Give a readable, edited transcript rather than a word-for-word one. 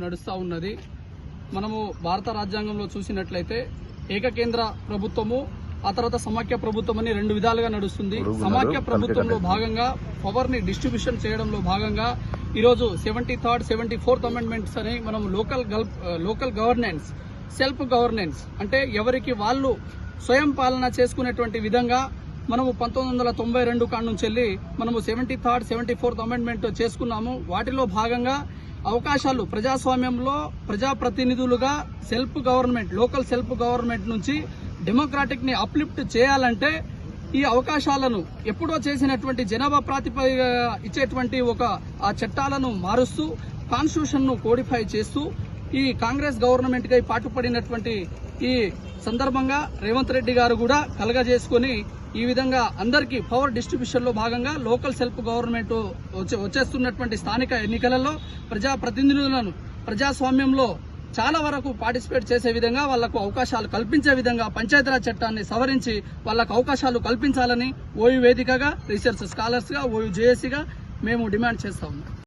నడుస్తూ ఉన్నది. మనము భారత రాజ్యాంగంలో చూసినట్లయితే ఏకకేంద్ర ప్రభుత్వము, ఆ తర్వాత సమాఖ్య ప్రభుత్వం అని రెండు విధాలుగా నడుస్తుంది. సమాఖ్య ప్రభుత్వంలో భాగంగా పవర్ ని డిస్ట్రిబ్యూషన్ చేయడంలో భాగంగా ఈరోజు 73rd, 74th అమెండ్మెంట్స్ అని మనం లోకల్ గవర్నెన్స్, సెల్ఫ్ గవర్నెన్స్ అంటే ఎవరికి వాళ్ళు స్వయం పాలన చేసుకునేటువంటి విధంగా మనము 1992 కాడ నుంచి వెళ్ళి మనము 73rd, 74th అమెండ్మెంట్ చేసుకున్నాము. వాటిలో భాగంగా అవకాశాలు ప్రజాస్వామ్యంలో ప్రజాప్రతినిధులుగా self government, local self government నుంచి డెమోక్రాటిక్ ని అప్లిఫ్ట్ చేయాలంటే ఈ అవకాశాలను ఎప్పుడో చేసినటువంటి జనాభా ప్రాతిపదిక ఇచ్చేటువంటి ఆ చట్టాలను మారుస్తూ కాన్స్టిట్యూషన్ ను కోడిఫై చేస్తూ ఈ కాంగ్రెస్ గవర్నమెంట్ కి పాటుపడినటువంటి ఈ సందర్భంగా రేవంత్ రెడ్డి గారు కూడా కలగజేసుకుని ఈ విధంగా అందరికీ పవర్ డిస్ట్రిబ్యూషన్ లో భాగంగా లోకల్ సెల్ఫ్ గవర్నమెంట్ వచ్చేస్తున్నటువంటి స్థానిక ఎన్నికలలో ప్రజాప్రతినిధులను ప్రజాస్వామ్యంలో చాలా వరకు పార్టిసిపేట్ చేసే విధంగా వాళ్లకు అవకాశాలు కల్పించే విధంగా పంచాయతీరాజ్ చట్టాన్ని సవరించి వాళ్లకు అవకాశాలు కల్పించాలని ఓయూ వేదికగా, రీసెర్చ్ స్కాలర్స్ గా, ఓయూ జేఏసీగా మేము డిమాండ్ చేస్తా ఉన్నాం.